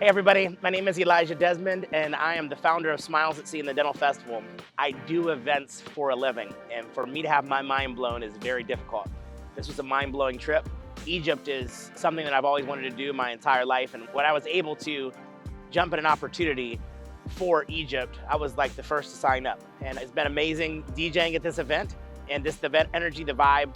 Hey everybody, my name is Elijah Desmond and I am the founder of Smiles at Sea and the Dental Festival. I do events for a living, and for me to have my mind blown is very difficult. This was a mind-blowing trip. Egypt is something that I've always wanted to do my entire life, and when I was able to jump at an opportunity for Egypt, I was like the first to sign up. And it's been amazing DJing at this event, and this event energy, the vibe.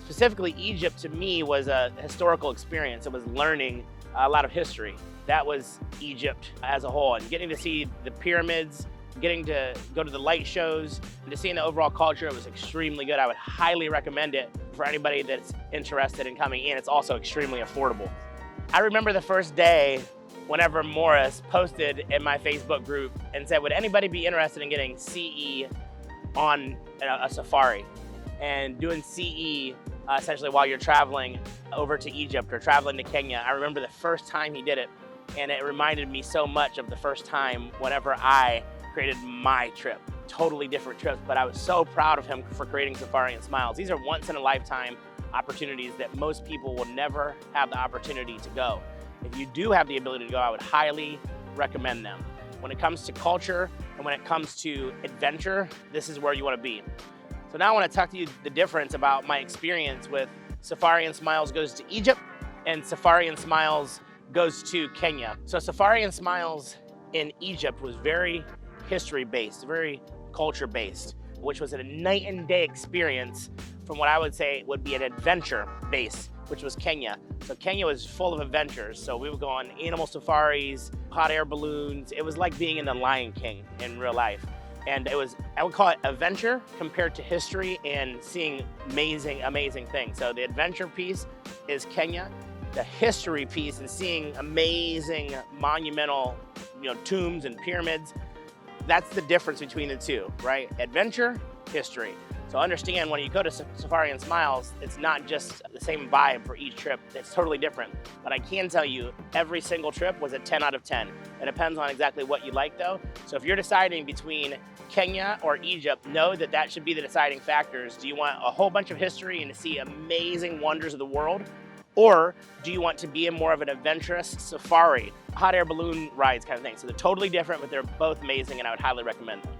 Specifically, Egypt to me was a historical experience. It was learning a lot of history. That was Egypt as a whole, and getting to see the pyramids, getting to go to the light shows, and to seeing the overall culture, it was extremely good. I would highly recommend it for anybody that's interested in coming in. It's also extremely affordable. I remember the first day whenever Morris posted in my Facebook group and said, would anybody be interested in getting CE on a safari and doing CE essentially while you're traveling over to Egypt or traveling to Kenya. I remember the first time he did it, and it reminded me so much of the first time whenever I created my trip. Totally different trips, but I was so proud of him for creating Safari and Smiles. These are once in a lifetime opportunities that most people will never have the opportunity to go. If you do have the ability to go, I would highly recommend them. When it comes to culture and when it comes to adventure, this is where you want to be. So now I want to talk to you the difference about my experience with Safari and Smiles goes to Egypt and Safari and Smiles goes to Kenya. So Safari and Smiles in Egypt was very history-based, very culture-based, which was a night and day experience from what I would say would be an adventure base, which was Kenya. So Kenya was full of adventures. So we would go on animal safaris, hot air balloons. It was like being in the Lion King in real life. And it was, I would call it adventure compared to history and seeing amazing, amazing things. So the adventure piece is Kenya. The history piece and seeing amazing monumental, tombs and pyramids. That's the difference between the two, right? Adventure, history. So understand when you go to Safari and Smiles, it's not just the same vibe for each trip. It's totally different. But I can tell you, every single trip was a 10 out of 10. It depends on exactly what you like though. So if you're deciding between Kenya or Egypt, know that that should be the deciding factors. Do you want a whole bunch of history and to see amazing wonders of the world? Or do you want to be in more of an adventurous safari, hot air balloon rides kind of thing? So they're totally different, but they're both amazing and I would highly recommend them.